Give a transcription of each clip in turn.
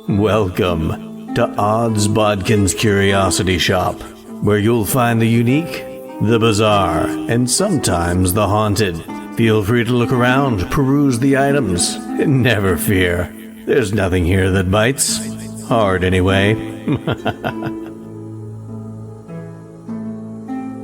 Welcome to Bodkins Curiosity Shop, where you'll find the unique, the bizarre, and sometimes the haunted. Feel free to look around, peruse the items, and never fear, there's nothing here that bites. Hard anyway.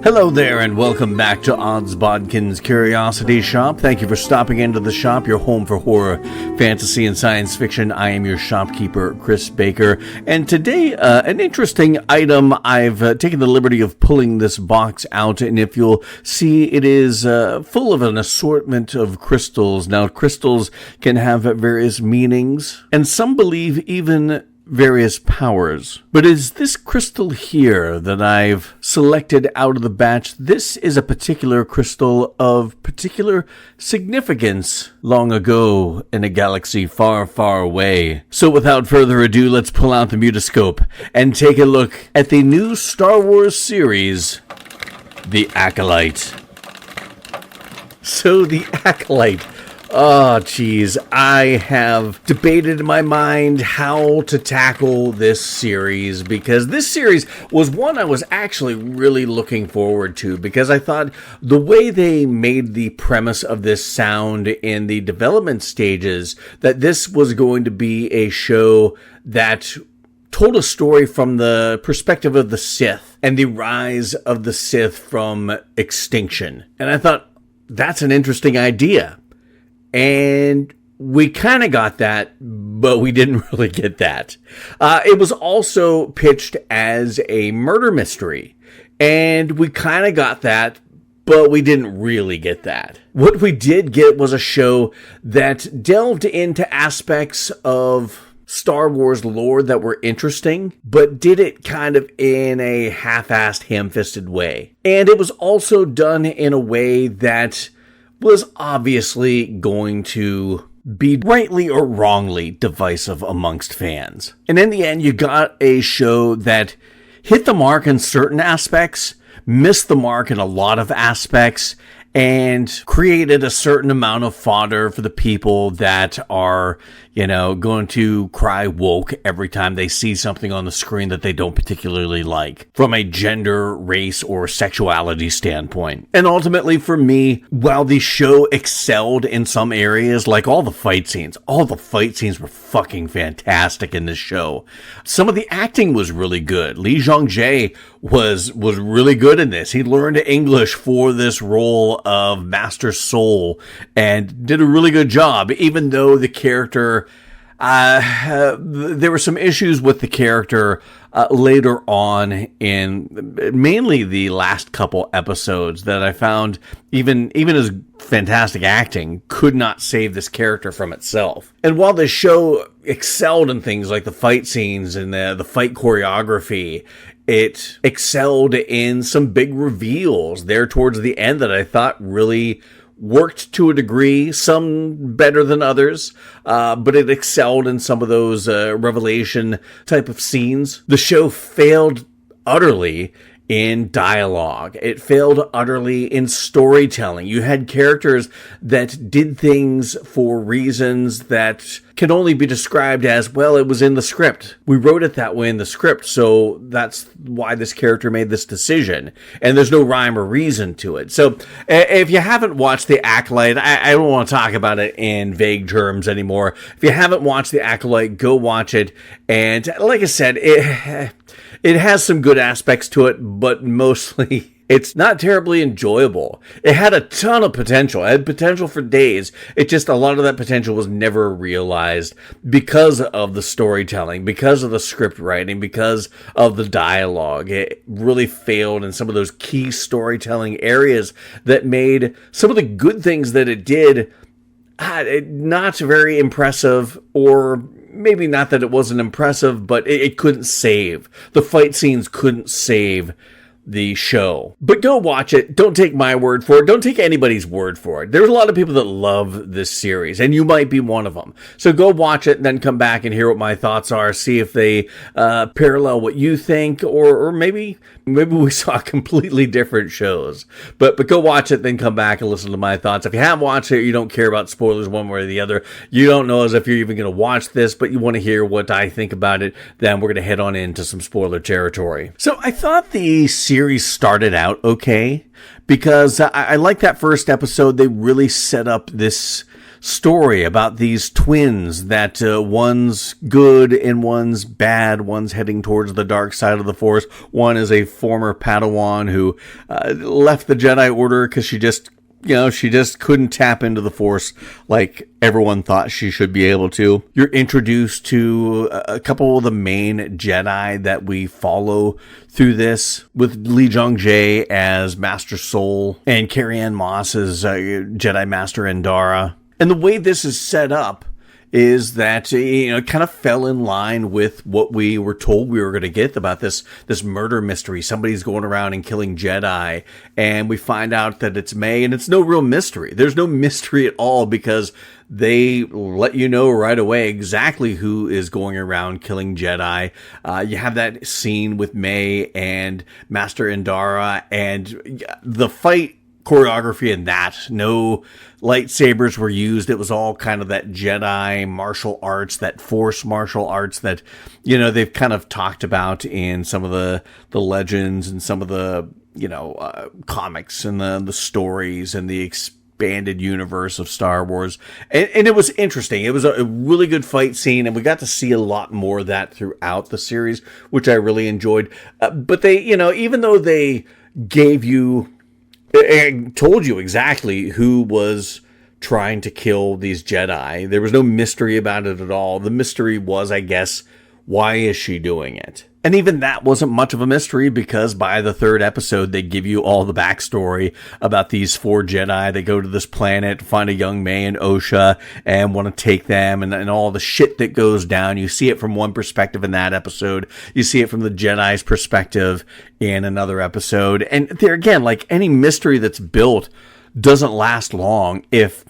Hello there, and welcome back to Bodkins Curiosity Shop. Thank you for stopping into the shop, your home for horror, fantasy, and science fiction. I am your shopkeeper, Chris Baker, and today, an interesting item. I've taken the liberty of pulling this box out, and if you'll see, it is full of an assortment of crystals. Now, crystals can have various meanings, and some believe even various powers. But is this crystal here that I've selected out of the batch, this is a particular crystal of particular significance long ago in a galaxy far, far away. So without further ado, let's pull out the mutoscope and take a look at the new Star Wars series, The Acolyte. So the Acolyte. Oh, geez, I have debated in my mind how to tackle this series, because this series was one I was actually really looking forward to, because I thought the way they made the premise of this sound in the development stages, that this was going to be a show that told a story from the perspective of the Sith and the rise of the Sith from extinction. And I thought, that's an interesting idea. And we kind of got that, but we didn't really get that. It was also pitched as a murder mystery, and we kind of got that, but we didn't really get that. What we did get was a show that delved into aspects of Star Wars lore that were interesting, but did it kind of in a half-assed, ham-fisted way. And it was also done in a way that was obviously going to be rightly or wrongly divisive amongst fans. And in the end, you got a show that hit the mark in certain aspects, missed the mark in a lot of aspects, and created a certain amount of fodder for the people that are, going to cry woke every time they see something on the screen that they don't particularly like from a gender, race, or sexuality standpoint. And ultimately for me, while the show excelled in some areas, like all the fight scenes were fucking fantastic in this show. Some of the acting was really good. Lee Jong-jae was really good in this. He learned English for this role of Master Soul and did a really good job, even though the character, there were some issues with the character later on in mainly the last couple episodes that I found even his fantastic acting could not save this character from itself. And while the show excelled in things like the fight scenes and the fight choreography, it excelled in some big reveals there towards the end that I thought really worked to a degree, some better than others, but it excelled in some of those revelation type of scenes. The show failed utterly in dialogue. It failed utterly in storytelling. You had characters that did things for reasons that can only be described as, well, it was in the script. We wrote it that way in the script, so that's why this character made this decision. And there's no rhyme or reason to it. So if you haven't watched The Acolyte, I don't want to talk about it in vague terms anymore. If you haven't watched The Acolyte, go watch it. And like I said, it has some good aspects to it, but mostly it's not terribly enjoyable. It had a ton of potential. It had potential for days. It just, a lot of that potential was never realized because of the storytelling, because of the script writing, because of the dialogue. It really failed in some of those key storytelling areas that made some of the good things that it did not very impressive, or maybe not that it wasn't impressive, but it couldn't save. The fight scenes couldn't save the show. But go watch it. Don't take my word for it. Don't take anybody's word for it. There's a lot of people that love this series, and you might be one of them. So go watch it and then come back and hear what my thoughts are. See if they parallel what you think, or maybe we saw completely different shows. But go watch it, then come back and listen to my thoughts. If you haven't watched it, you don't care about spoilers one way or the other, you don't know as if you're even going to watch this, but you want to hear what I think about it, then we're going to head on into some spoiler territory. So I thought the series started out okay, because I like that first episode. They really set up this story about these twins that one's good and one's bad. One's heading towards the dark side of the Force. One is a former Padawan who left the Jedi Order because she just couldn't tap into the Force like everyone thought she should be able to. You're introduced to a couple of the main Jedi that we follow through this, with Lee Jong-jae as Master Soul and Carrie-Anne Moss as Jedi Master Endara. And the way this is set up is that, it kind of fell in line with what we were told we were going to get about this murder mystery. Somebody's going around and killing Jedi, and we find out that it's May, and it's no real mystery. There's no mystery at all, because they let you know right away exactly who is going around killing Jedi. You have that scene with May and Master Endara, and the fight choreography in that, no lightsabers were used. It was all kind of that Jedi martial arts, that Force martial arts that, they've kind of talked about in some of the legends and some of the, comics and the stories and the expanded universe of Star Wars. And it was interesting. It was a really good fight scene, and we got to see a lot more of that throughout the series, which I really enjoyed. But they, even though they gave you and told you exactly who was trying to kill these Jedi, there was no mystery about it at all. The mystery was, I guess, why is she doing it? And even that wasn't much of a mystery, because by the third episode, they give you all the backstory about these 4 Jedi. They go to this planet to find a young May and Osha and want to take them, and all the shit that goes down. You see it from one perspective in that episode. You see it from the Jedi's perspective in another episode. And there again, like any mystery that's built doesn't last long, if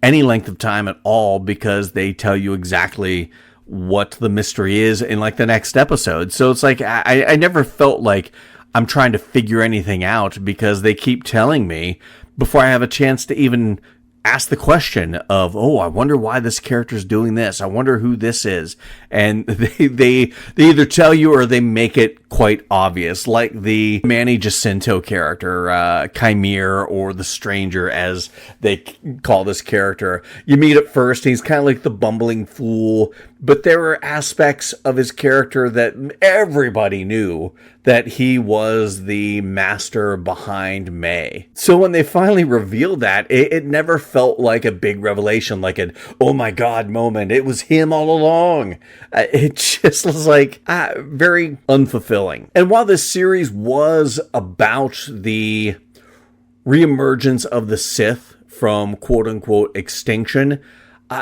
any length of time at all, because they tell you exactly what the mystery is in like the next episode. So it's like I never felt like I'm trying to figure anything out, because they keep telling me before I have a chance to even ask the question of, I wonder why this character's doing this. I wonder who this is. And they either tell you or they make it quite obvious, like the Manny Jacinto character, Chimere, or the Stranger, as they call this character. You meet at first, he's kind of like the bumbling fool, but there were aspects of his character that everybody knew that he was the master behind May. So when they finally revealed that, it never felt like a big revelation, like an oh my god moment. It was him all along. It just was like very unfulfilling. And while this series was about the reemergence of the Sith from quote-unquote extinction,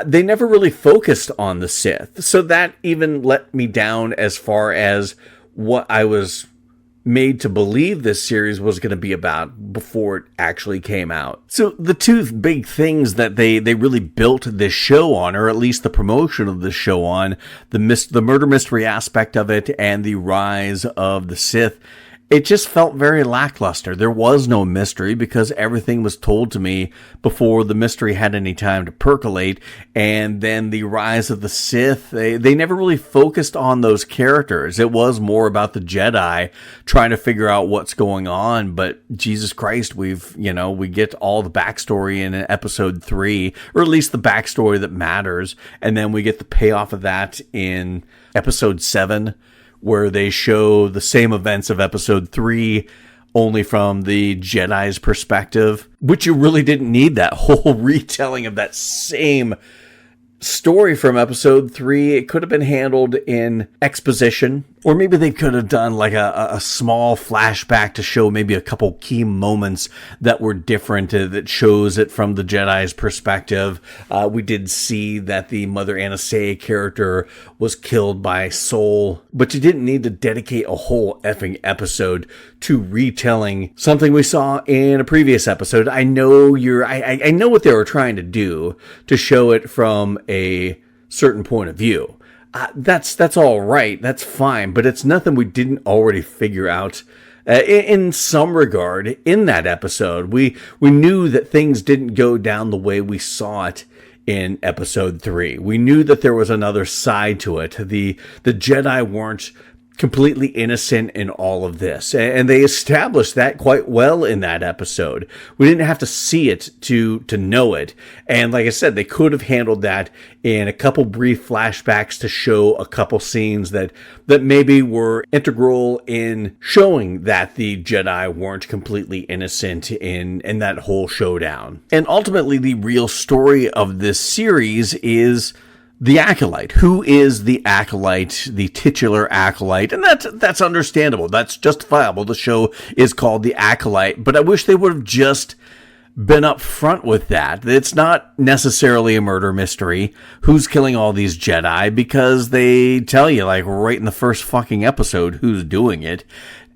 they never really focused on the Sith. So that even let me down as far as what I was made to believe this series was going to be about before it actually came out. So the two big things that they really built this show on, or at least the promotion of this show on, the murder mystery aspect of it and the rise of the Sith, it just felt very lackluster. There was no mystery, because everything was told to me before the mystery had any time to percolate. And then the rise of the Sith, they never really focused on those characters. It was more about the Jedi trying to figure out what's going on. But Jesus Christ, we get all the backstory in episode 3, or at least the backstory that matters. And then we get the payoff of that in episode 7, where they show the same events of episode 3, only from the Jedi's perspective, which you really didn't need that whole retelling of that same story from episode 3. It could have been handled in exposition Or maybe they could have done like a small flashback to show maybe a couple key moments that were different, that shows it from the Jedi's perspective. We did see that the Mother Anastasia character was killed by Soul, but you didn't need to dedicate a whole effing episode to retelling something we saw in a previous episode. I know I know what they were trying to do to show it from a certain point of view. That's all right. That's fine. But it's nothing we didn't already figure out. In some regard, in that episode, we knew that things didn't go down the way we saw it in episode 3. We knew that there was another side to it. The Jedi weren't completely innocent in all of this, and they established that quite well in that episode. We didn't have to see it to know it, and like I said, they could have handled that in a couple brief flashbacks to show a couple scenes that maybe were integral in showing that the Jedi weren't completely innocent in that whole showdown. And ultimately, the real story of this series is the Acolyte. Who is the Acolyte, the titular Acolyte? And that's understandable. That's justifiable. The show is called The Acolyte, but I wish they would have just been up front with that. It's not necessarily a murder mystery. Who's killing all these Jedi? Because they tell you, like, right in the first fucking episode, who's doing it.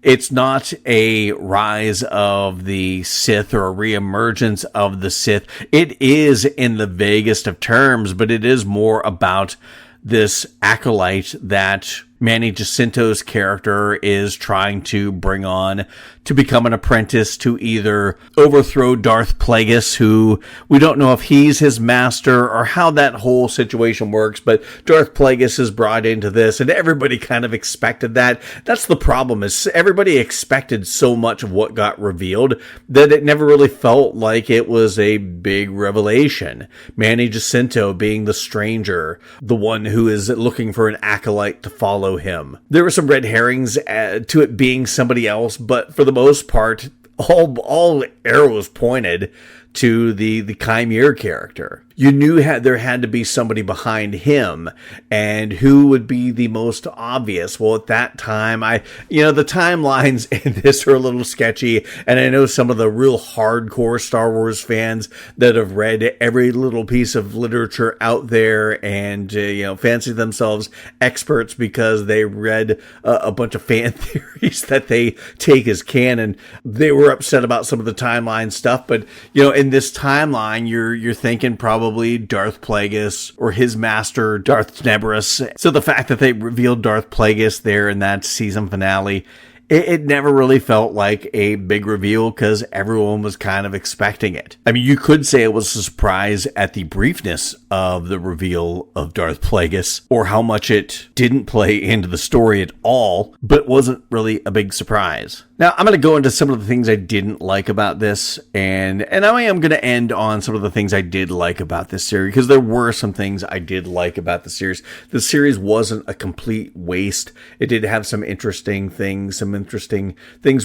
It's not a rise of the Sith or a reemergence of the Sith. It is in the vaguest of terms, but it is more about this Acolyte that Manny Jacinto's character is trying to bring on to become an apprentice to either overthrow Darth Plagueis, who we don't know if he's his master or how that whole situation works, but Darth Plagueis is brought into this, and everybody kind of expected that. That's the problem, is everybody expected so much of what got revealed that it never really felt like it was a big revelation. Manny Jacinto being the stranger, the one who is looking for an acolyte to follow him. There were some red herrings to it being somebody else, but for the most part, all arrows pointed to the Chimere character. You knew there had to be somebody behind him, and who would be the most obvious? Well, at that time, the timelines in this are a little sketchy, and I know some of the real hardcore Star Wars fans that have read every little piece of literature out there and, fancy themselves experts because they read a bunch of fan theories that they take as canon. They were upset about some of the timeline stuff, but, in this timeline, you're thinking probably Darth Plagueis or his master, Darth Nebris. So the fact that they revealed Darth Plagueis there in that season finale, it never really felt like a big reveal because everyone was kind of expecting it. I mean, you could say it was a surprise at the briefness of the reveal of Darth Plagueis or how much it didn't play into the story at all, but it wasn't really a big surprise. Now, I'm going to go into some of the things I didn't like about this, and I am going to end on some of the things I did like about this series, because there were some things I did like about the series. The series wasn't a complete waste. It did have some interesting things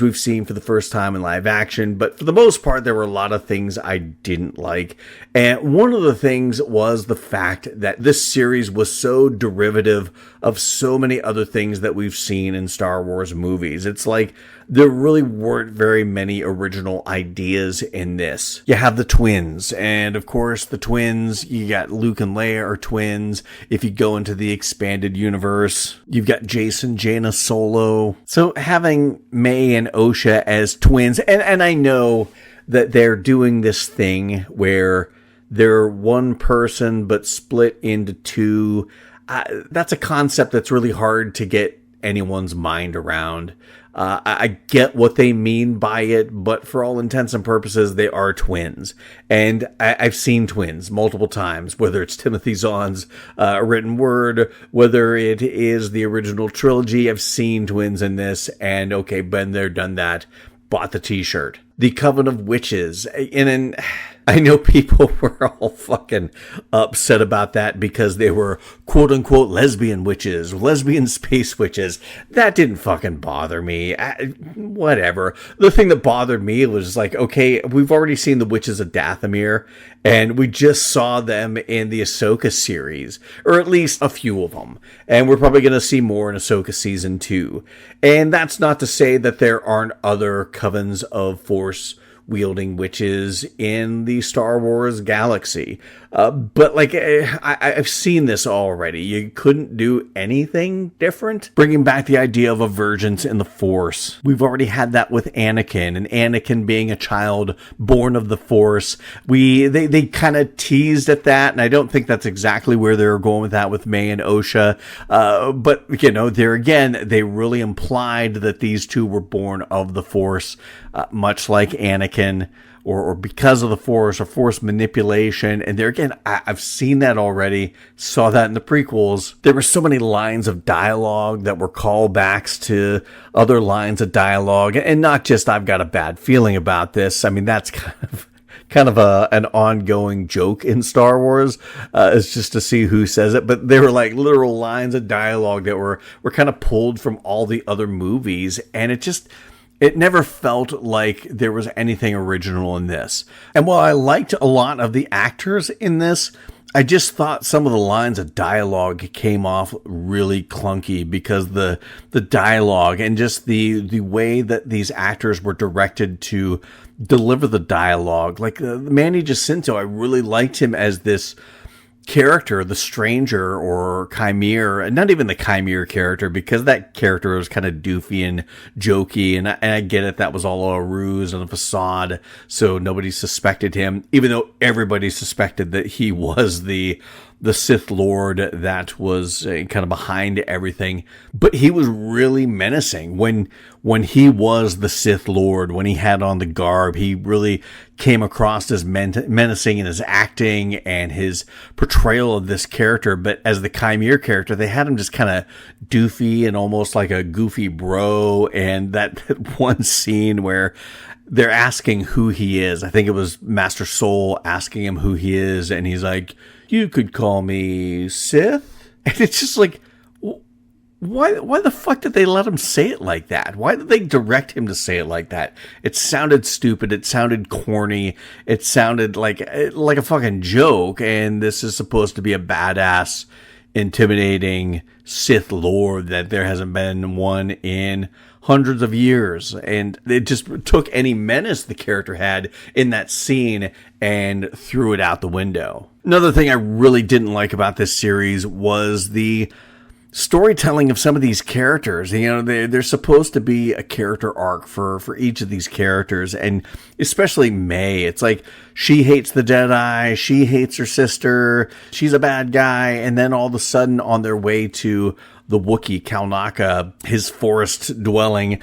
we've seen for the first time in live action, but for the most part, there were a lot of things I didn't like. And one of the things was the fact that this series was so derivative of so many other things that we've seen in Star Wars movies. It's like there really weren't very many original ideas in this. You have the twins, and of course the twins, you got Luke and Leia are twins. If you go into the expanded universe, you've got Jason, Jaina, Solo. So having May and Osha as twins, and I know that they're doing this thing where they're one person but split into two. That's a concept that's really hard to get anyone's mind around. I get what they mean by it, but for all intents and purposes, they are twins. And I've seen twins multiple times, whether it's Timothy Zahn's written word, whether it is the original trilogy. I've seen twins in this, and okay, been there, done that, bought the t-shirt. The Coven of Witches, I know people were all fucking upset about that because they were quote unquote lesbian witches, lesbian space witches. That didn't fucking bother me. Whatever. The thing that bothered me was like, okay, we've already seen the Witches of Dathomir, and we just saw them in the Ahsoka series, or at least a few of them. And we're probably going to see more in Ahsoka season 2. And that's not to say that there aren't other covens of Force wielding witches in the Star Wars galaxy. But like, I've seen this already. You couldn't do anything different. Bringing back the idea of a virgins in the Force. We've already had that with Anakin, and Anakin being a child born of the Force. They kind of teased at that, and I don't think that's exactly where they were going with that with May and Osha. But, you know, there again, they really implied that these two were born of the Force, much like Anakin, or because of the Force, or Force manipulation. And there again, I've seen that already, saw that in the prequels. There were so many lines of dialogue that were callbacks to other lines of dialogue, and not just I've got a bad feeling about this. I mean, that's kind of an ongoing joke in Star Wars. It's just to see who says it, but they were like literal lines of dialogue that were kind of pulled from all the other movies, and it never felt like there was anything original in this. And while I liked a lot of the actors in this, I just thought some of the lines of dialogue came off really clunky because the dialogue and just the way that these actors were directed to deliver the dialogue. Like Manny Jacinto, I really liked him as this character, the stranger or Chimere, and not even the Chimere character, because that character was kind of doofy and jokey, and I get it, that was all a ruse and a facade, so nobody suspected him, even though everybody suspected that he was the Sith Lord that was kind of behind everything. But he was really menacing when he was the Sith Lord, when he had on the garb. He really came across as menacing in his acting and his portrayal of this character. But as the Chimere character, they had him just kind of doofy and almost like a goofy bro. And that one scene where they're asking who he is, I think it was Master Soul asking him who he is, and he's like, "You could call me Sith." And it's just like, why the fuck did they let him say it like that? Why did they direct him to say it like that? It sounded stupid. It sounded corny. It sounded like a fucking joke. And this is supposed to be a badass, intimidating Sith Lord that there hasn't been one in hundreds of years. And it just took any menace the character had in that scene and threw it out the window. Another thing I really didn't like about this series was the storytelling of some of these characters. You know, they're supposed to be a character arc for each of these characters, and especially May. It's like she hates the Jedi, she hates her sister, she's a bad guy, and then all of a sudden on their way to the Wookiee, Kalnaka, his forest dwelling,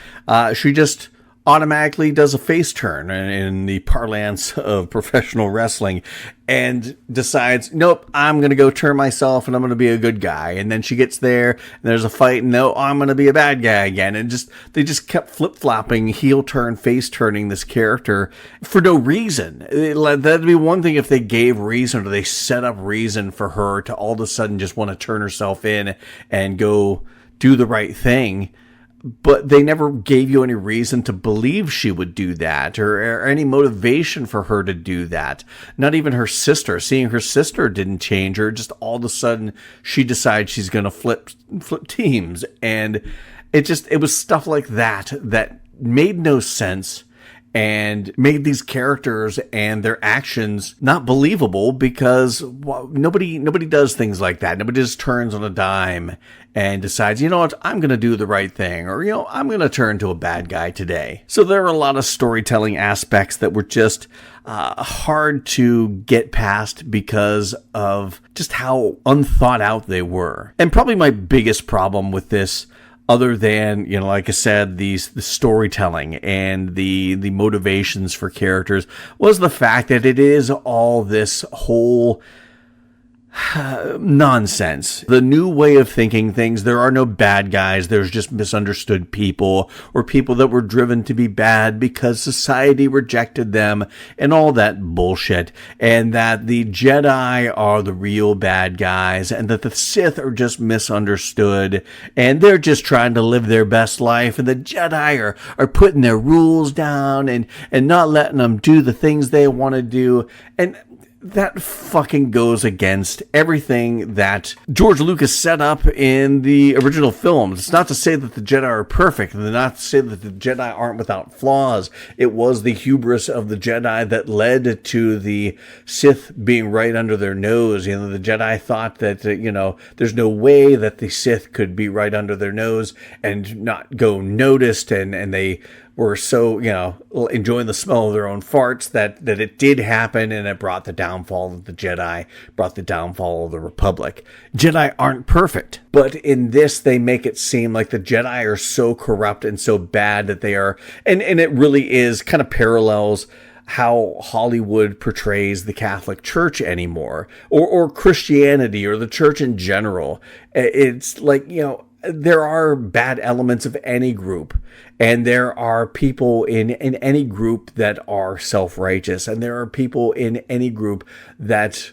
she just automatically does a face turn in the parlance of professional wrestling and decides, nope, I'm going to go turn myself and I'm going to be a good guy. And then she gets there and there's a fight and no, I'm going to be a bad guy again. And they just kept flip-flopping, heel turn, face turning this character for no reason. That'd be one thing if they gave reason or they set up reason for her to all of a sudden just want to turn herself in and go do the right thing. But they never gave you any reason to believe she would do that or any motivation for her to do that. Not even her sister. Seeing her sister didn't change her. Just all of a sudden she decides she's going to flip teams. And it was stuff like that made no sense and made these characters and their actions not believable because nobody does things like that. Nobody just turns on a dime and decides, you know what, I'm going to do the right thing, or, you know, I'm going to turn to a bad guy today. So there are a lot of storytelling aspects that were just hard to get past because of just how unthought out they were. And probably my biggest problem with this, other than, you know, like I said, the storytelling and the motivations for characters, was the fact that it is all this whole nonsense. The new way of thinking things, there are no bad guys, there's just misunderstood people, or people that were driven to be bad because society rejected them, and all that bullshit, and that the Jedi are the real bad guys, and that the Sith are just misunderstood, and they're just trying to live their best life, and the Jedi are putting their rules down, and not letting them do the things they want to do, and that fucking goes against everything that George Lucas set up in the original films. It's not to say that the Jedi are perfect, and not to say that the Jedi aren't without flaws. It was the hubris of the Jedi that led to the Sith being right under their nose. You know, the Jedi thought that, there's no way that the Sith could be right under their nose and not go noticed, and they were so, enjoying the smell of their own farts that it did happen, and it brought the downfall of the Jedi, brought the downfall of the Republic. Jedi aren't perfect, but in this, they make it seem like the Jedi are so corrupt and so bad that they are, and it really is kind of parallels how Hollywood portrays the Catholic Church anymore, or Christianity, or the church in general. It's like, there are bad elements of any group, and there are people in any group that are self-righteous, and there are people in any group that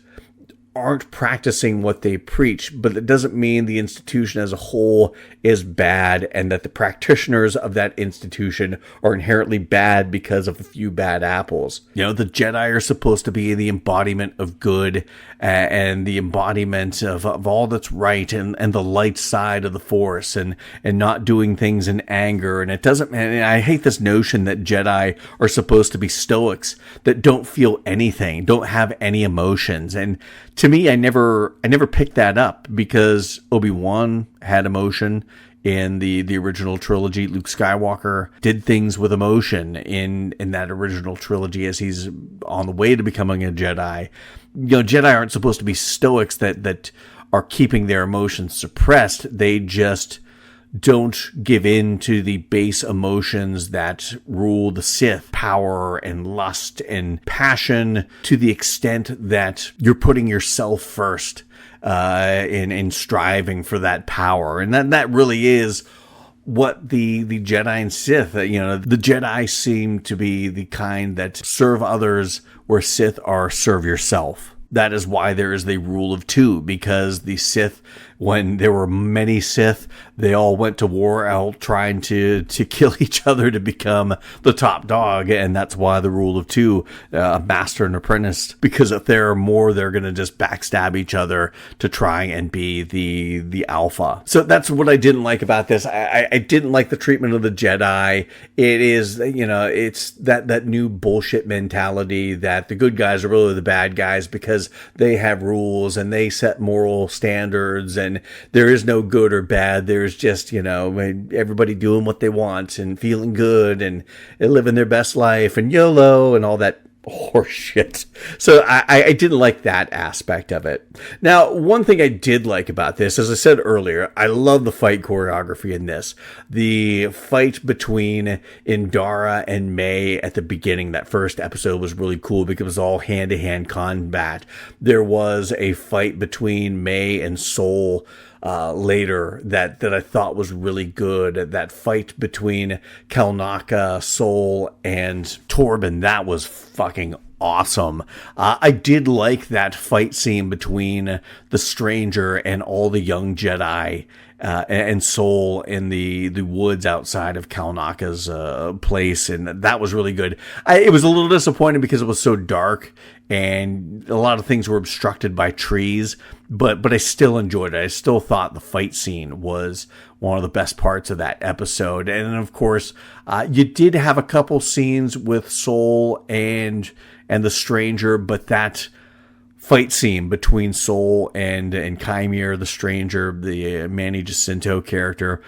aren't practicing what they preach, but it doesn't mean the institution as a whole is bad, and that the practitioners of that institution are inherently bad because of a few bad apples. The Jedi are supposed to be the embodiment of good, and the embodiment of all that's right, and the light side of the Force, and not doing things in anger. And it doesn't, and I hate this notion that Jedi are supposed to be stoics, that don't feel anything, don't have any emotions. And to me, I never picked that up, because Obi-Wan had emotion in the original trilogy. Luke Skywalker did things with emotion in that original trilogy as he's on the way to becoming a Jedi. Jedi aren't supposed to be stoics that are keeping their emotions suppressed. They just don't give in to the base emotions that rule the Sith. Power and lust and passion, to the extent that you're putting yourself first in striving for that power. And that really is what the Jedi and Sith, the Jedi seem to be the kind that serve others, where Sith are serve yourself. That is why there is the rule of two, because the Sith, when there were many Sith, they all went to war out trying to kill each other to become the top dog, and that's why the rule of two, a master and apprentice, because if there are more, they're going to just backstab each other to try and be the alpha. So that's what I didn't like about this. I didn't like the treatment of the Jedi. It is, it's that new bullshit mentality that the good guys are really the bad guys because they have rules and they set moral standards, and there is no good or bad. There's just, everybody doing what they want and feeling good and living their best life and YOLO and all that horseshit. So I didn't like that aspect of it. Now, one thing I did like about this, as I said earlier, I love the fight choreography in this. The fight between Indara and May at the beginning, that first episode, was really cool because it was all hand-to-hand combat. There was a fight between May and Sol later that I thought was really good. That fight between Kalnaka, Sol, and Torben, that was fucking awesome. I did like that fight scene between the Stranger and all the young Jedi and Sol in the woods outside of Kalnaka's place, and that was really good. It was a little disappointing because it was so dark and a lot of things were obstructed by trees, but I still enjoyed it. I still thought the fight scene was one of the best parts of that episode. And of course, you did have a couple scenes with Sol and the Stranger, but that fight scene between Sol and Chimere, the Stranger, the Manny Jacinto character,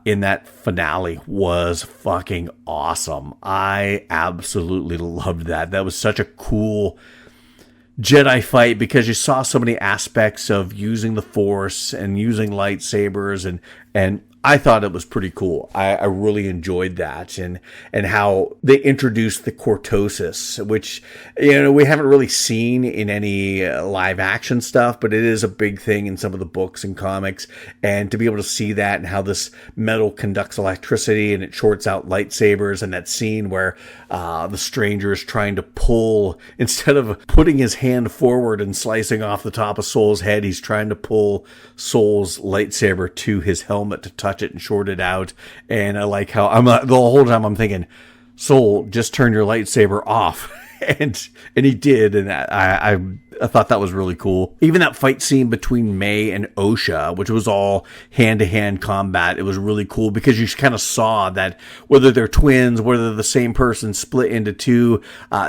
in that finale was fucking awesome. I absolutely loved that. That was such a cool Jedi fight because you saw so many aspects of using the Force and using lightsabers, and I thought it was pretty cool. I really enjoyed that, and how they introduced the cortosis, which, we haven't really seen in any live action stuff, but it is a big thing in some of the books and comics. And to be able to see that, and how this metal conducts electricity and it shorts out lightsabers, and that scene where the stranger is trying to pull, instead of putting his hand forward and slicing off the top of Soul's head, he's trying to pull Soul's lightsaber to his helmet to touch it and short it out. And I like how the whole time I'm thinking, Soul, just turn your lightsaber off. and he did, and I thought that was really cool. Even that fight scene between May and Osha, which was all hand-to-hand combat, it was really cool because you kind of saw that whether they're twins, whether the same person split into two,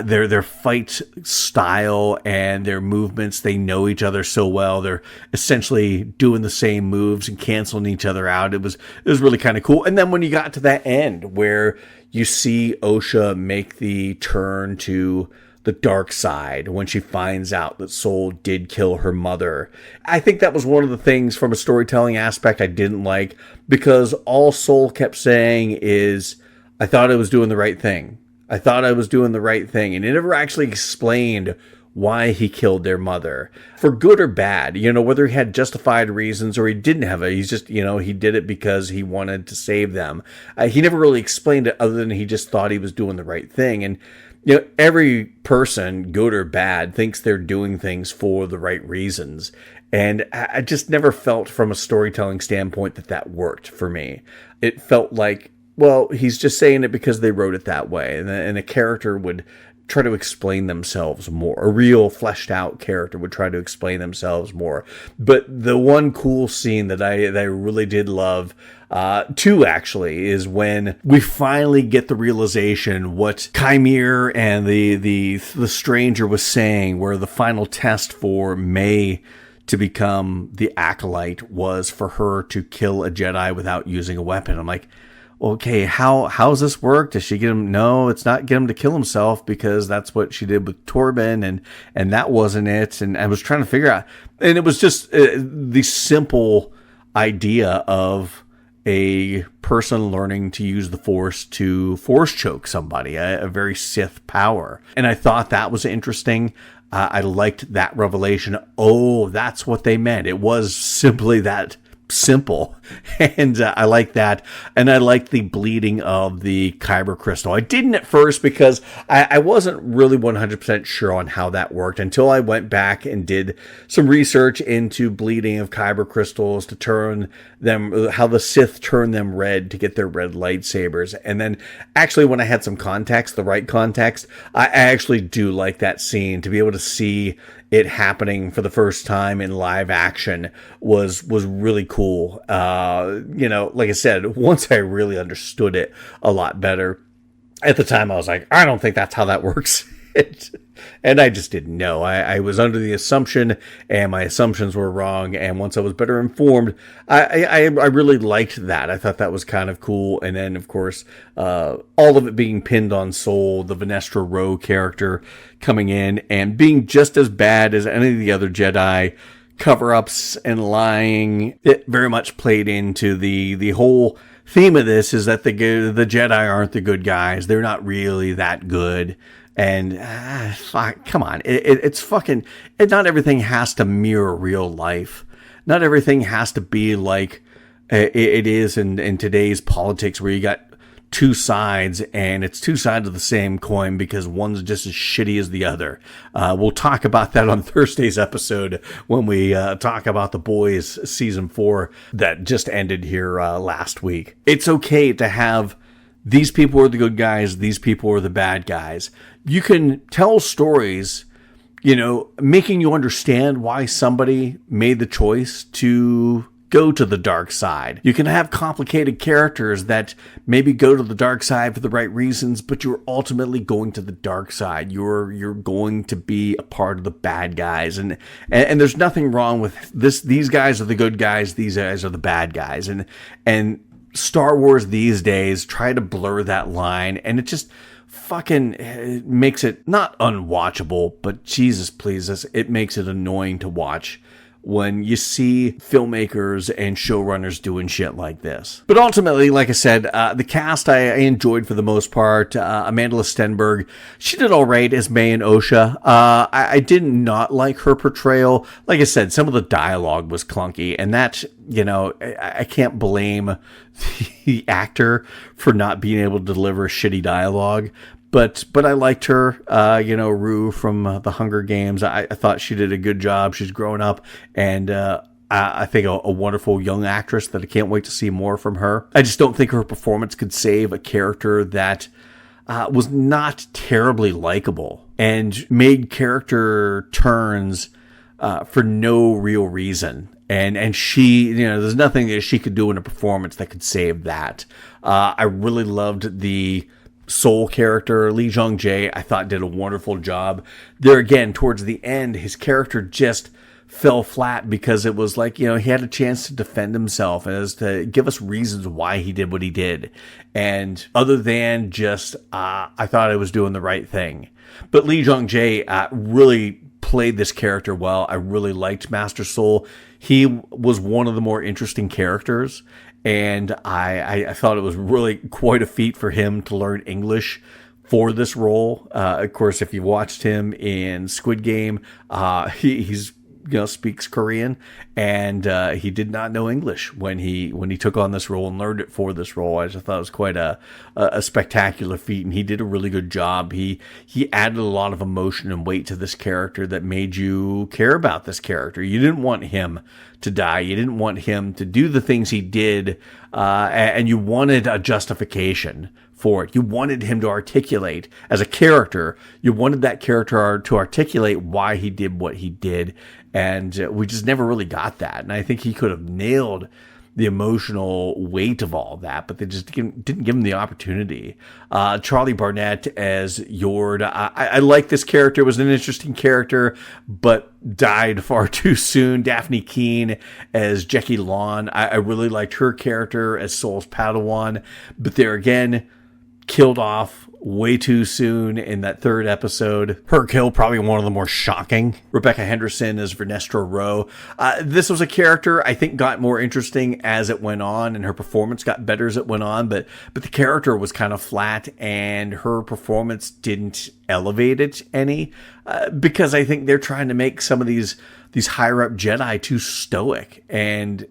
their fight style and their movements, they know each other so well. They're essentially doing the same moves and canceling each other out. It was really kind of cool. And then when you got to that end where you see Osha make the turn to the dark side when she finds out that Soul did kill her mother, I think that was one of the things from a storytelling aspect I didn't like, because all Soul kept saying is, I thought I was doing the right thing. I thought I was doing the right thing. And it never actually explained why he killed their mother, for good or bad, whether he had justified reasons or he didn't have it. He's just, he did it because he wanted to save them. He never really explained it, other than he just thought he was doing the right thing. And, every person, good or bad, thinks they're doing things for the right reasons. And I just never felt from a storytelling standpoint that worked for me. It felt like, well, he's just saying it because they wrote it that way. And a character would try to explain themselves more. A real fleshed out character would try to explain themselves more. But the one cool scene that I really did love, two actually, is when we finally get the realization what Chimere and the stranger was saying, where the final test for May to become the Acolyte was for her to kill a Jedi without using a weapon. I'm like, okay, how's this work? Does she get him? No, it's not get him to kill himself, because that's what she did with Torben, and that wasn't it. And I was trying to figure out, and it was just the simple idea of a person learning to use the Force to force choke somebody, a very Sith power. And I thought that was interesting. I liked that revelation. Oh, that's what they meant. It was simply that simple. And I like that. And I like the bleeding of the kyber crystal. I didn't at first, because I wasn't really 100% sure on how that worked until I went back and did some research into bleeding of kyber crystals to turn them, how the Sith turn them red to get their red lightsabers. And then actually, when I had some context, the right context, I actually do like that scene. To be able to see it happening for the first time in live action was really cool. Like I said, once I really understood it a lot better, at the time I was like, I don't think that's how that works. And I just didn't know. I was under the assumption, and my assumptions were wrong. And once I was better informed, I really liked that. I thought that was kind of cool. And then, of course, all of it being pinned on Soul, the Venestra Rowe character coming in and being just as bad as any of the other Jedi, cover-ups and lying. It very much played into the whole theme of this, is that the Jedi aren't the good guys. They're not really that good. And come on, it's fucking. Not everything has to mirror real life. Not everything has to be like it is in today's politics, where you got two sides, and it's two sides of the same coin, because one's just as shitty as the other. We'll talk about that on Thursday's episode when we talk about The Boys season 4 that just ended here last week. It's okay to have these people are the good guys, these people are the bad guys. You can tell stories, making you understand why somebody made the choice to go to the dark side. You can have complicated characters that maybe go to the dark side for the right reasons, but you're ultimately going to the dark side. You're going to be a part of the bad guys. And there's nothing wrong with this. These guys are the good guys. These guys are the bad guys. And Star Wars these days try to blur that line, and it just fucking makes it not unwatchable, but Jesus please us, it makes it annoying to watch when you see filmmakers and showrunners doing shit like this. But ultimately, like I said, the cast I enjoyed for the most part. Amanda Stenberg, she did all right as May and Osha. I did not like her portrayal. Like I said, some of the dialogue was clunky, and that, I can't blame the actor for not being able to deliver shitty dialogue. But I liked her, Rue from The Hunger Games. I thought she did a good job. She's grown up, and I think a wonderful young actress that I can't wait to see more from her. I just don't think her performance could save a character that was not terribly likable and made character turns for no real reason. And she, there's nothing that she could do in a performance that could save that. I really loved the Soul character. Lee Jong-jae, I thought, did a wonderful job. There again, towards the end, his character just fell flat because it was like, he had a chance to defend himself as to give us reasons why he did what he did. And other than just, I thought I was doing the right thing. But Lee Jong-jae really played this character well. I really liked Master Soul. He was one of the more interesting characters. And I thought it was really quite a feat for him to learn English for this role. Of course, if you watched him in Squid Game, he's speaks Korean, and he did not know English when he took on this role and learned it for this role. I just thought it was quite a spectacular feat, and he did a really good job. He added a lot of emotion and weight to this character that made you care about this character. You didn't want him to die. You didn't want him to do the things he did, and you wanted a justification for it. You wanted him to articulate, as a character, you wanted that character to articulate why he did what he did, and we just never really got that. And I think he could have nailed the emotional weight of all that, but they just didn't give him the opportunity. Charlie Barnett as Yord. I like this character. It was an interesting character, but died far too soon. Daphne Keane as Jackie Lawn. I really liked her character as Soul's Padawan, but there again, killed off way too soon in that third episode. Her kill, probably one of the more shocking. Rebecca Henderson as Vernestra Rowe. This was a character I think got more interesting as it went on, and her performance got better as it went on, but the character was kind of flat, and her performance didn't elevate it any, because I think they're trying to make some of these higher up Jedi too stoic, and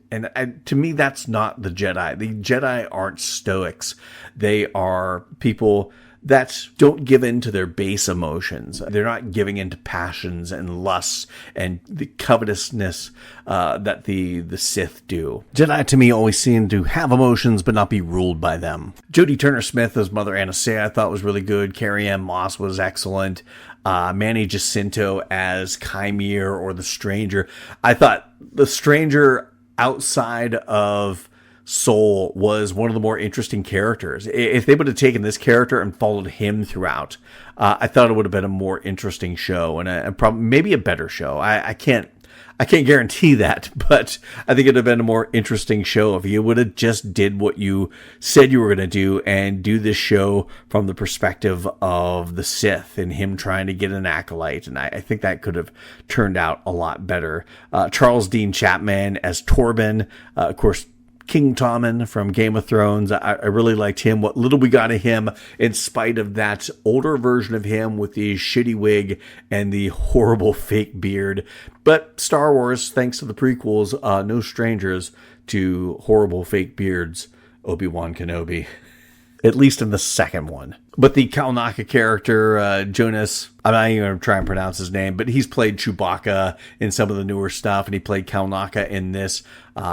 to me that's not the Jedi. The Jedi aren't stoics. They are people that don't give in to their base emotions. They're not giving in to passions and lusts and the covetousness that the Sith do. Jedi, to me, always seem to have emotions but not be ruled by them. Jodie Turner-Smith as Mother Anastasia I thought was really good. Carrie-Anne Moss was excellent. Manny Jacinto as Chimere, or the Stranger. I thought the Stranger outside of Soul was one of the more interesting characters. If they would have taken this character and followed him throughout, I thought it would have been a more interesting show and maybe a better show. I can't guarantee that, but I think it'd have been a more interesting show if you would have just did what you said you were going to do and do this show from the perspective of the Sith and him trying to get an acolyte. And I think that could have turned out a lot better. Charles Dean Chapman as Torben, of course, King Tommen from Game of Thrones. I really liked him. What little we got of him, in spite of that older version of him with the shitty wig and the horrible fake beard. But Star Wars, thanks to the prequels, no strangers to horrible fake beards. Obi-Wan Kenobi. At least in the second one. But the Kalnaka character, Jonas, I'm not even going to try and pronounce his name, but he's played Chewbacca in some of the newer stuff, and he played Kalnaka in this.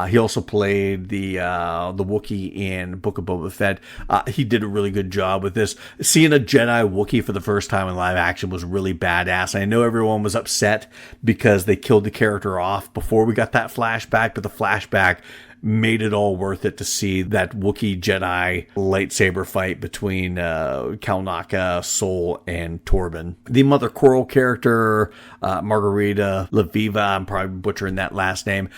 He also played the Wookiee in Book of Boba Fett. He did a really good job with this. Seeing a Jedi Wookiee for the first time in live action was really badass. I know everyone was upset because they killed the character off before we got that flashback, but the flashback made it all worth it to see that Wookiee Jedi lightsaber fight between Kalnaka, Soul, and Torben. The Mother Coral character, Margarita Laviva, I'm probably butchering that last name.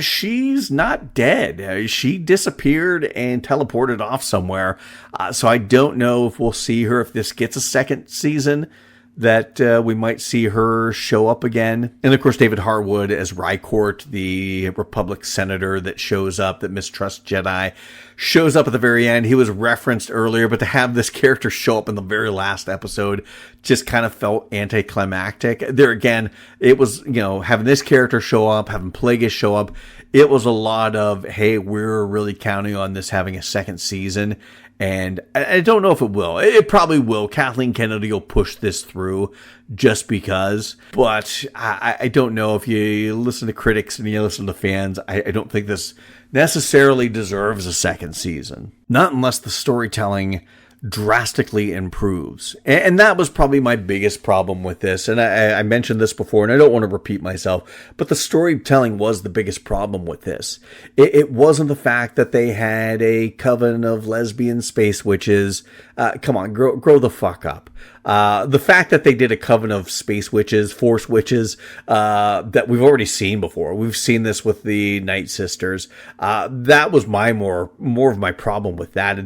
She's not dead. She disappeared and teleported off somewhere. So I don't know if we'll see her, if this gets a second season. that we might see her show up again. And of course, David Harwood as Rycourt, the Republic senator that shows up, that mistrusts Jedi, shows up at the very end. He was referenced earlier, but to have this character show up in the very last episode just kind of felt anticlimactic. There again, it was, having this character show up, having Plagueis show up, it was a lot of, hey, we're really counting on this having a second season. And I don't know if it will. It probably will. Kathleen Kennedy will push this through just because. But I don't know. If you listen to critics and you listen to fans, I don't think this necessarily deserves a second season. Not unless the storytelling drastically improves. And that was probably my biggest problem with this. And I mentioned this before, and I don't want to repeat myself, but the storytelling was the biggest problem with this. It wasn't the fact that they had a coven of lesbian space witches. Come on, grow the fuck up. The fact that they did a coven of space witches, force witches, that we've already seen before. We've seen this with the Night Sisters. That was more of my problem with that.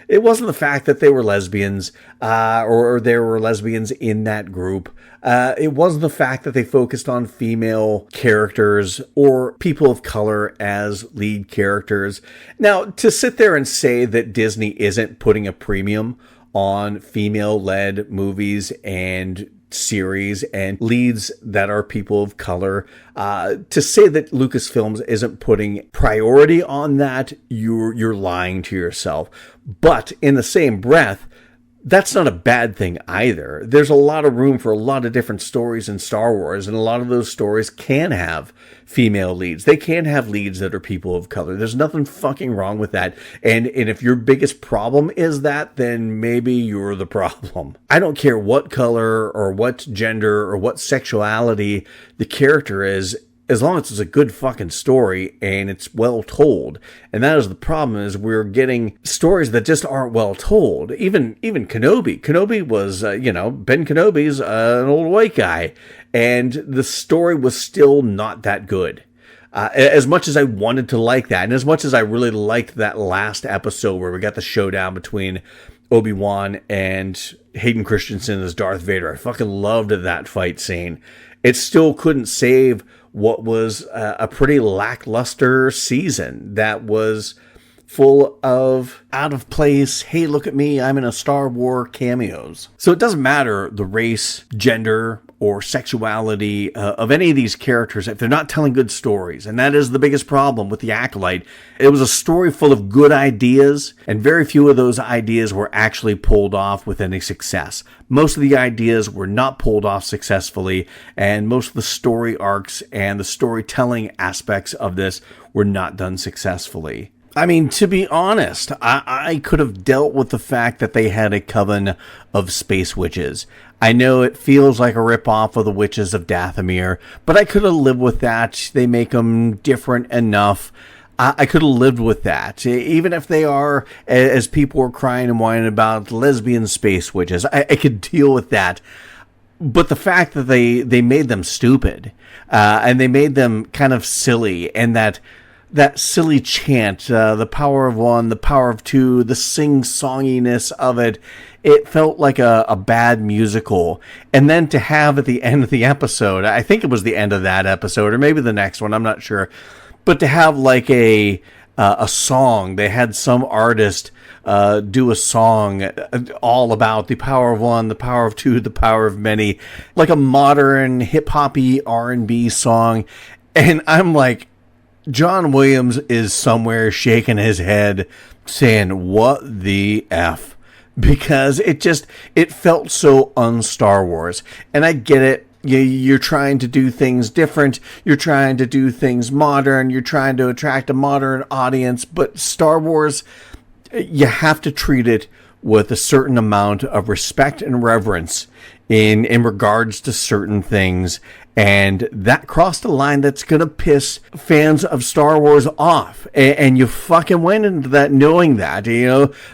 It wasn't the fact that they were lesbians, or there were lesbians in that group. It wasn't the fact that they focused on female characters or people of color as lead characters. Now, to sit there and say that Disney isn't putting a premium on female-led movies and series and leads that are people of color, to say that Lucasfilms isn't putting priority on that, you're lying to yourself. But in the same breath, that's not a bad thing either. There's a lot of room for a lot of different stories in Star Wars, and a lot of those stories can have female leads. They can have leads that are people of color. There's nothing fucking wrong with that. And if your biggest problem is that, then maybe you're the problem. I don't care what color or what gender or what sexuality the character is, as long as it's a good fucking story and it's well told. And that is the problem, is we're getting stories that just aren't well told. Even Kenobi. Kenobi was, Ben Kenobi's an old white guy. And the story was still not that good. As much as I wanted to like that, and as much as I really liked that last episode where we got the showdown between Obi-Wan and Hayden Christensen as Darth Vader, I fucking loved that fight scene. It still couldn't save what was a pretty lackluster season that was full of out of place, hey, look at me, I'm in a Star Wars cameos. So it doesn't matter the race, gender, or sexuality of any of these characters if they're not telling good stories. And that is the biggest problem with The Acolyte. It was a story full of good ideas, and very few of those ideas were actually pulled off with any success. Most of the ideas were not pulled off successfully, and most of the story arcs and the storytelling aspects of this were not done successfully. I mean, to be honest, I could have dealt with the fact that they had a coven of space witches. I know it feels like a ripoff of the Witches of Dathomir, but I could have lived with that. They make them different enough. I could have lived with that. Even if they are, as people were crying and whining about, lesbian space witches, I could deal with that. But the fact that they made them stupid, and they made them kind of silly, and that silly chant, the power of one, the power of two, the sing-songiness of it, it felt like a bad musical. And then to have at the end of the episode, I think it was the end of that episode, or maybe the next one, I'm not sure, but to have like a song, they had some artist do a song all about the power of one, the power of two, the power of many, like a modern hip-hoppy R&B song. And I'm like, John Williams is somewhere shaking his head saying, what the F? Because it felt so un-Star Wars. And I get it. You're trying to do things different. You're trying to do things modern. You're trying to attract a modern audience. But Star Wars, you have to treat it with a certain amount of respect and reverence in regards to certain things. And that crossed a line that's going to piss fans of Star Wars off. And you fucking went into that knowing that.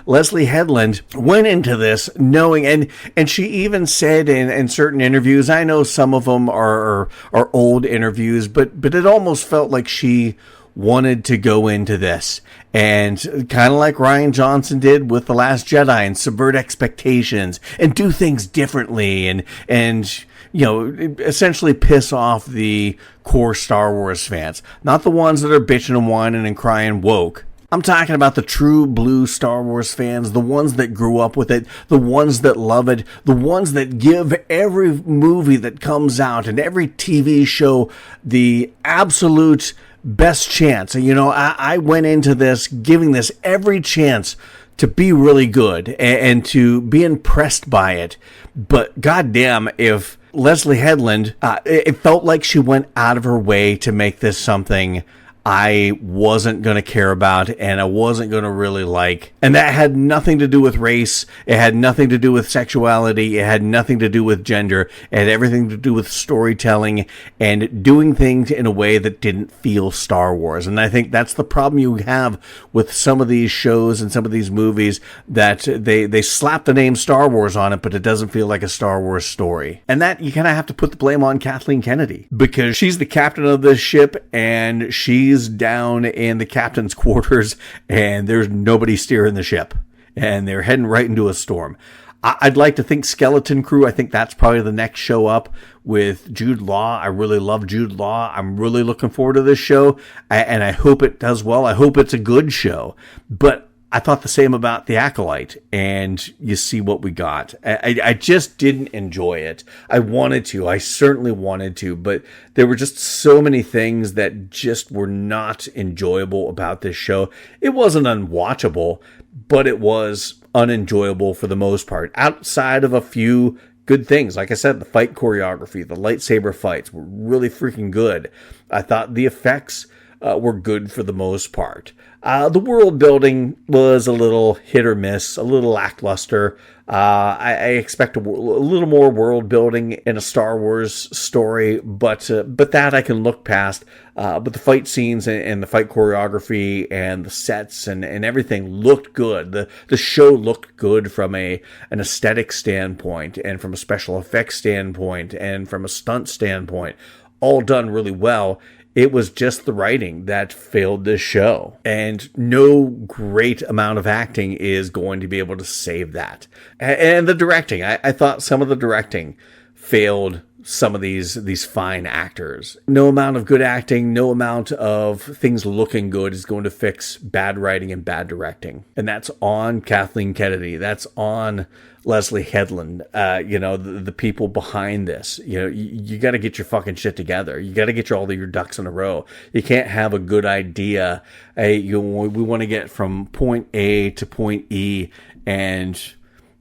Leslie Headland went into this knowing, and she even said in certain interviews, I know some of them are old interviews, but it almost felt like she wanted to go into this and kind of like Rian Johnson did with The Last Jedi and subvert expectations and do things differently and you know, essentially piss off the core Star Wars fans. Not the ones that are bitching and whining and crying woke. I'm talking about the true blue Star Wars fans, the ones that grew up with it, the ones that love it, the ones that give every movie that comes out and every TV show the absolute best chance. You know, I went into this giving this every chance to be really good and to be impressed by it. But goddamn, if Leslie Headland, it felt like she went out of her way to make this something I wasn't going to care about and I wasn't going to really like. And that had nothing to do with race. It had nothing to do with sexuality. It had nothing to do with gender. It had everything to do with storytelling and doing things in a way that didn't feel Star Wars. And I think that's the problem you have with some of these shows and some of these movies, that they slap the name Star Wars on it, but it doesn't feel like a Star Wars story. And that you kind of have to put the blame on Kathleen Kennedy, because she's the captain of this ship and she's down in the captain's quarters and there's nobody steering the ship and they're heading right into a storm. I'd like to think Skeleton Crew, I think that's probably the next show up with Jude Law. I really love Jude Law. I'm really looking forward to this show and I hope it does well. I hope it's a good show. But I thought the same about The Acolyte, and you see what we got. I just didn't enjoy it. I wanted to. I certainly wanted to, but there were just so many things that just were not enjoyable about this show. It wasn't unwatchable, but it was unenjoyable for the most part, outside of a few good things. Like I said, the fight choreography, the lightsaber fights were really freaking good. I thought the effects were good for the most part. The world building was a little hit or miss, a little lackluster. I expect a little more world building in a Star Wars story, but that I can look past. But the fight scenes and the fight choreography and the sets and everything looked good. The show looked good from an aesthetic standpoint and from a special effects standpoint and from a stunt standpoint. All done really well. It was just the writing that failed this show. And no great amount of acting is going to be able to save that. And the directing. I thought some of the directing failed some of these fine actors. No amount of good acting, no amount of things looking good is going to fix bad writing and bad directing. And that's on Kathleen Kennedy. That's on Leslie Headland, the people behind this. You know, you got to get your fucking shit together. You got to get all of your ducks in a row. You can't have a good idea. We want to get from point A to point E, and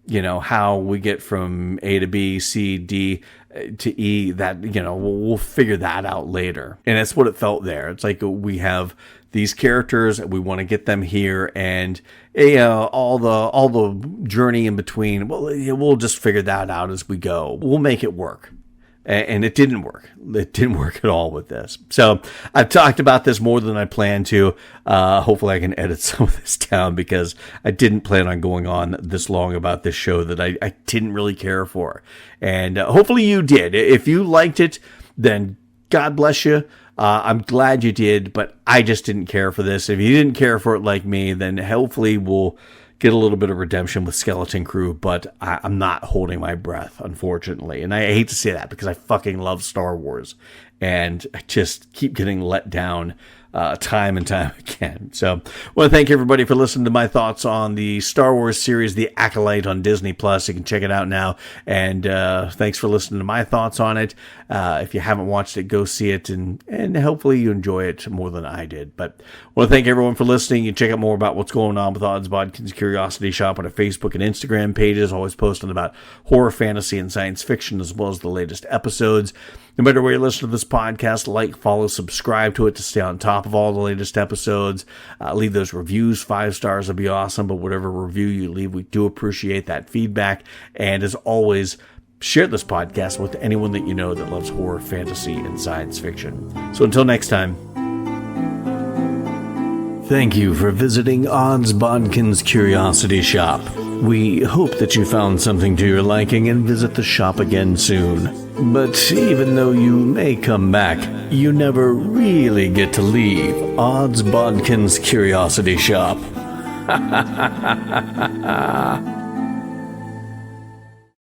you know how we get from A to B, C, D to E. That we'll figure that out later. And that's what it felt there. It's like we have these characters, we want to get them here, and all the journey in between. Well, we'll just figure that out as we go. We'll make it work. And it didn't work. It didn't work at all with this. So I've talked about this more than I planned to. Hopefully I can edit some of this down, because I didn't plan on going on this long about this show that I didn't really care for. And hopefully you did. If you liked it, then God bless you. I'm glad you did, but I just didn't care for this. If you didn't care for it like me, then hopefully we'll get a little bit of redemption with Skeleton Crew, but I'm not holding my breath, unfortunately. And I hate to say that, because I fucking love Star Wars, and I just keep getting let down time and time again. So I want to thank everybody for listening to my thoughts on the Star Wars series, The Acolyte, on Disney+. You can check it out now. And thanks for listening to my thoughts on it. If you haven't watched it, go see it, and hopefully you enjoy it more than I did. But I want to thank everyone for listening. You can check out more about what's going on with Odds Bodkins Curiosity Shop on our Facebook and Instagram pages. Always posting about horror, fantasy, and science fiction, as well as the latest episodes. No matter where you listen to this podcast, like, follow, subscribe to it to stay on top of all the latest episodes. Leave those reviews. 5 stars would be awesome, but whatever review you leave, we do appreciate that feedback. And as always, share this podcast with anyone that you know that loves horror, fantasy, and science fiction. So until next time, Thank you for visiting Bodkins Curiosity Shop. We hope that you found something to your liking and visit the shop again soon. But even though you may come back, you never really get to leave Bodkins Curiosity Shop.